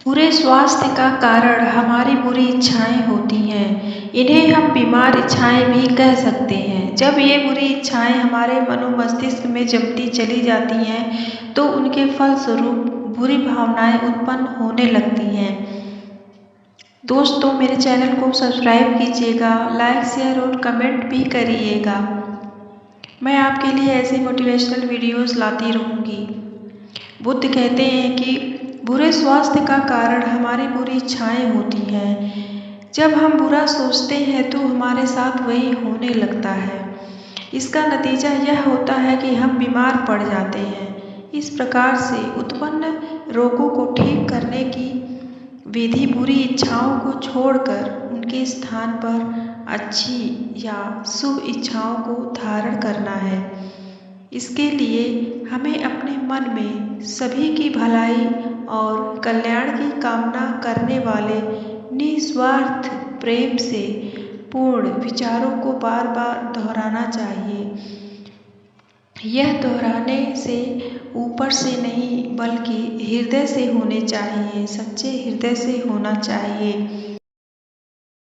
बुरे स्वास्थ्य का कारण हमारी बुरी इच्छाएं होती हैं। इन्हें हम बीमार इच्छाएं भी कह सकते हैं। जब ये बुरी इच्छाएं हमारे मनोमस्तिष्क में जमती चली जाती हैं तो उनके फलस्वरूप बुरी भावनाएं उत्पन्न होने लगती हैं। दोस्तों, मेरे चैनल को सब्सक्राइब कीजिएगा, लाइक शेयर और कमेंट भी करिएगा। मैं आपके लिए ऐसी मोटिवेशनल वीडियोस लाती रहूँगी। बुद्ध कहते हैं कि बुरे स्वास्थ्य का कारण हमारी बुरी इच्छाएं होती हैं। जब हम बुरा सोचते हैं तो हमारे साथ वही होने लगता है। इसका नतीजा यह होता है कि हम बीमार पड़ जाते हैं। इस प्रकार से उत्पन्न रोगों को ठीक करने की विधि बुरी इच्छाओं को छोड़कर उनके स्थान पर अच्छी या शुभ इच्छाओं को धारण करना है। इसके लिए हमें अपने मन में सभी की भलाई और कल्याण की कामना करने वाले निस्वार्थ प्रेम से पूर्ण विचारों को बार बार दोहराना चाहिए। यह दोहराने से ऊपर से नहीं बल्कि हृदय से होने चाहिए, सच्चे हृदय से होना चाहिए।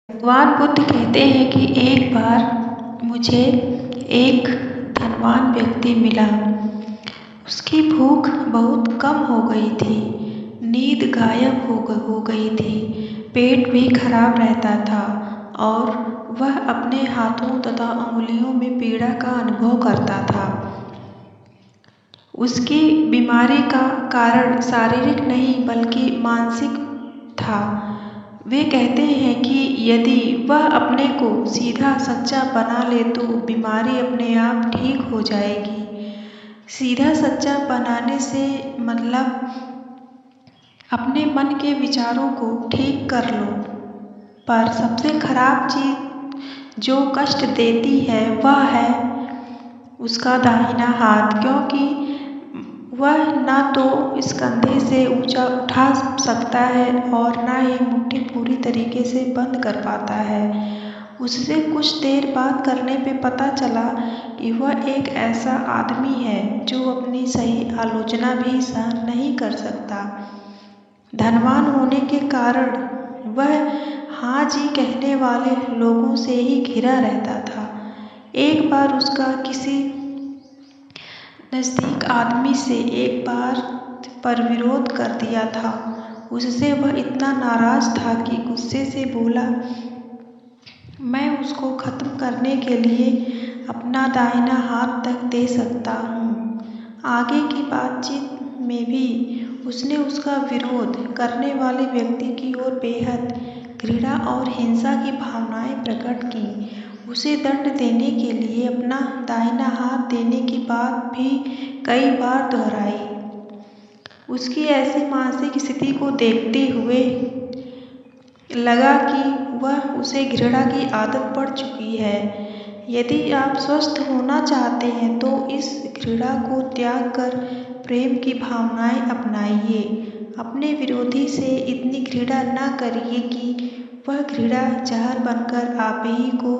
भगवान बुद्ध कहते हैं कि एक बार मुझे एक धनवान व्यक्ति मिला। उसकी भूख बहुत कम हो गई थी, नींद गायब हो गई थी, पेट भी खराब रहता था और वह अपने हाथों तथा उंगलियों में पीड़ा का अनुभव करता था। उसकी बीमारी का कारण शारीरिक नहीं बल्कि मानसिक था। वे कहते हैं कि यदि वह अपने को सीधा सच्चा बना ले तो बीमारी अपने आप ठीक हो जाएगी। सीधा सच्चा बनाने से मतलब अपने मन के विचारों को ठीक कर लो। पर सबसे खराब चीज जो कष्ट देती है वह है उसका दाहिना हाथ, क्योंकि वह ना तो इस कंधे से ऊंचा उठा सकता है और ना ही मुट्ठी पूरी तरीके से बंद कर पाता है। उससे कुछ देर बात करने पे पता चला कि वह एक ऐसा आदमी है जो अपनी सही आलोचना भी सहन नहीं कर सकता। धनवान होने के कारण वह हाँ जी कहने वाले लोगों से ही घिरा रहता था। एक बार उसका किसी नज़दीक आदमी से एक बार पर विरोध कर दिया था। उससे वह इतना नाराज था कि गुस्से से बोला, मैं उसको खत्म करने के लिए अपना दाहिना हाथ तक दे सकता हूँ। आगे की बातचीत में भी उसने उसका विरोध करने वाले व्यक्ति की ओर बेहद घृणा और हिंसा की भावनाएं प्रकट की। उसे दंड देने के लिए अपना दाहिना हाथ देने की बात भी कई बार दोहराई। उसकी ऐसी मानसिक स्थिति को देखते हुए लगा कि वह उसे घृणा की आदत पड़ चुकी है। यदि आप स्वस्थ होना चाहते हैं तो इस घृणा को त्याग कर प्रेम की भावनाएं अपनाइए। अपने विरोधी से इतनी घृणा न करिए कि वह घृणा जहर बनकर आप ही को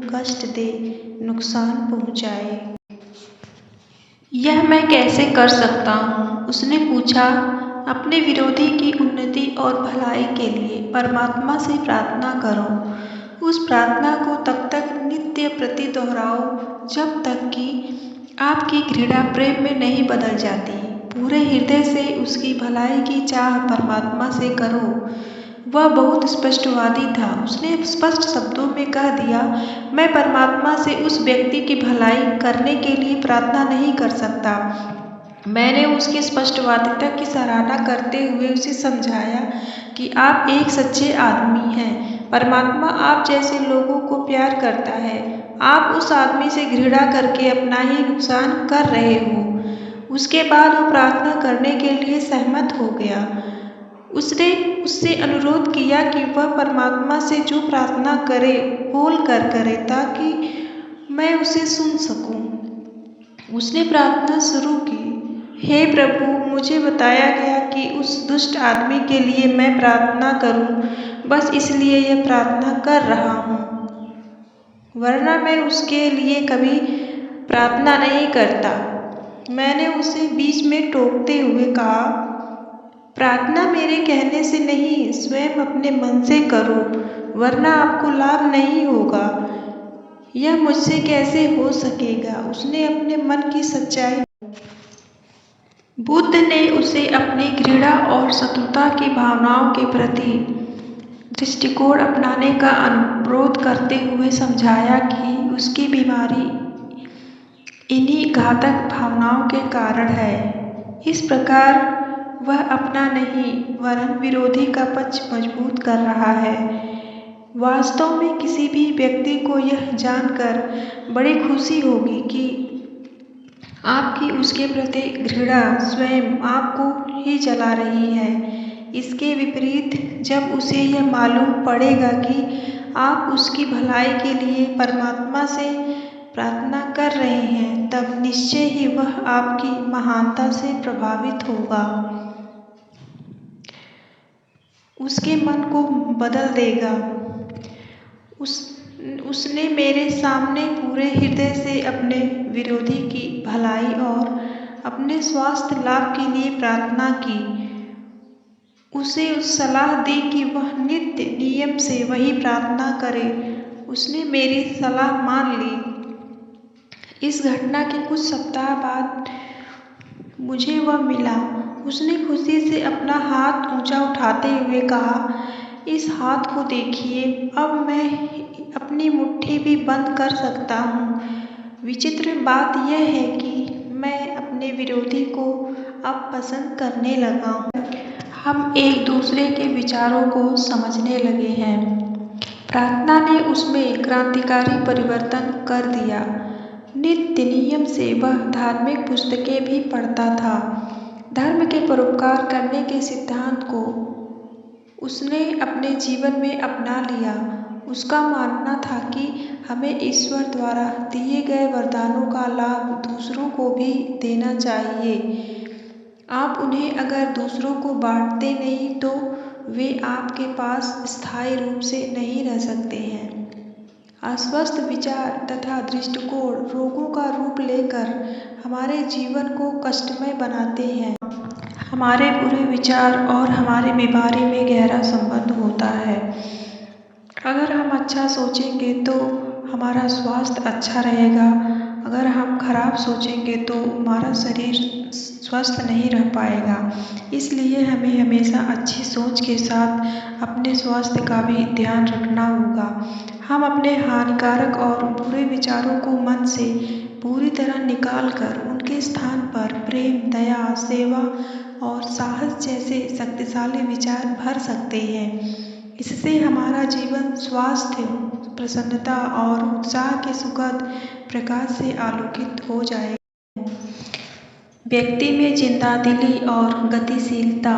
कष्ट दे, नुकसान पहुंचाए। यह मैं कैसे कर सकता हूँ? उसने पूछा। अपने विरोधी की उन्नति और भलाई के लिए परमात्मा से प्रार्थना करो। उस प्रार्थना को तब तक नित्य प्रति दोहराओ जब तक कि आपकी घृणा प्रेम में नहीं बदल जाती। पूरे हृदय से उसकी भलाई की चाह परमात्मा से करो। वह बहुत स्पष्टवादी था। उसने स्पष्ट शब्दों में कह दिया, मैं परमात्मा से उस व्यक्ति की भलाई करने के लिए प्रार्थना नहीं कर सकता। मैंने उसकी स्पष्टवादिता की सराहना करते हुए उसे समझाया कि आप एक सच्चे आदमी हैं। परमात्मा आप जैसे लोगों को प्यार करता है। आप उस आदमी से घृणा करके अपना ही नुकसान कर रहे हो। उसके बाद वो प्रार्थना करने के लिए सहमत हो गया। उसने उससे अनुरोध किया कि वह परमात्मा से जो प्रार्थना करे बोल कर करे ताकि मैं उसे सुन सकूं। उसने प्रार्थना शुरू की, हे प्रभु, मुझे बताया गया कि उस दुष्ट आदमी के लिए मैं प्रार्थना करूं, बस इसलिए यह प्रार्थना कर रहा हूं, वरना मैं उसके लिए कभी प्रार्थना नहीं करता। मैंने उसे बीच में टोकते हुए कहा, प्रार्थना मेरे कहने से नहीं, स्वयं अपने मन से करो, वरना आपको लाभ नहीं होगा। यह मुझसे कैसे हो सकेगा? उसने अपने मन की सच्चाई। बुद्ध ने उसे अपनी घृणा और शत्रुता की भावनाओं के प्रति दृष्टिकोण अपनाने का अनुरोध करते हुए समझाया कि उसकी बीमारी इन्हीं घातक भावनाओं के कारण है। इस प्रकार वह अपना नहीं वरन विरोधी का पक्ष मजबूत कर रहा है। वास्तव में किसी भी व्यक्ति को यह जानकर बड़ी खुशी होगी कि आपकी उसके प्रति घृणा स्वयं आपको ही जला रही है। इसके विपरीत जब उसे यह मालूम पड़ेगा कि आप उसकी भलाई के लिए परमात्मा से प्रार्थना कर रहे हैं, तब निश्चय ही वह आपकी महानता से प्रभावित होगा, उसके मन को बदल देगा। उसने मेरे सामने पूरे हृदय से अपने विरोधी की भलाई और अपने स्वास्थ्य लाभ के लिए प्रार्थना की। उसे सलाह दी कि वह नित्य नियम से वही प्रार्थना करे। उसने मेरी सलाह मान ली। इस घटना के कुछ सप्ताह बाद मुझे वह मिला। उसने खुशी से अपना हाथ ऊंचा उठाते हुए कहा, इस हाथ को देखिए, अब मैं अपनी मुट्ठी भी बंद कर सकता हूँ। विचित्र बात यह है कि मैं अपने विरोधी को अब पसंद करने लगा हूँ। हम एक दूसरे के विचारों को समझने लगे हैं। प्रार्थना ने उसमें क्रांतिकारी परिवर्तन कर दिया। नित्य नियम से वह धार्मिक पुस्तकें भी पढ़ता था। धर्म के परोपकार करने के सिद्धांत को उसने अपने जीवन में अपना लिया। उसका मानना था कि हमें ईश्वर द्वारा दिए गए वरदानों का लाभ दूसरों को भी देना चाहिए। आप उन्हें अगर दूसरों को बांटते नहीं तो वे आपके पास स्थायी रूप से नहीं रह सकते हैं। अस्वस्थ विचार तथा दृष्टिकोण रोगों का रूप लेकर हमारे जीवन को कष्टमय बनाते हैं। हमारे बुरे विचार और हमारी बीमारी में गहरा संबंध होता है। अगर हम अच्छा सोचेंगे तो हमारा स्वास्थ्य अच्छा रहेगा। अगर हम खराब सोचेंगे तो हमारा शरीर स्वस्थ नहीं रह पाएगा। इसलिए हमें हमेशा अच्छी सोच के साथ अपने स्वास्थ्य का भी ध्यान रखना होगा। हम अपने हानिकारक और बुरे विचारों को मन से पूरी तरह निकाल कर उनके स्थान पर प्रेम, दया, सेवा और साहस जैसे शक्तिशाली विचार भर सकते हैं। इससे हमारा जीवन स्वास्थ्य, प्रसन्नता और उत्साह के सुखद प्रकाश से आलोकित हो जाएगा। व्यक्ति में जिंदादिली और गतिशीलता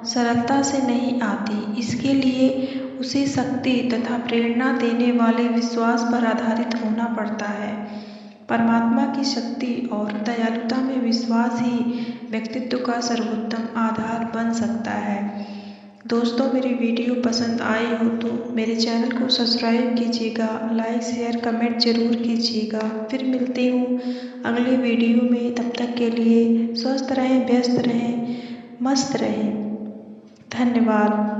सरलता से नहीं आती। इसके लिए उसे शक्ति तथा प्रेरणा देने वाले विश्वास पर आधारित होना पड़ता है। परमात्मा की शक्ति और दयालुता में विश्वास ही व्यक्तित्व का सर्वोत्तम आधार बन सकता है। दोस्तों, मेरी वीडियो पसंद आई हो तो मेरे चैनल को सब्सक्राइब कीजिएगा, लाइक, शेयर, कमेंट जरूर कीजिएगा। फिर मिलती हूँ अगले वीडियो में। तब तक के लिए स्वस्थ रहें, व्यस्त रहें, मस्त रहें। धन्यवाद।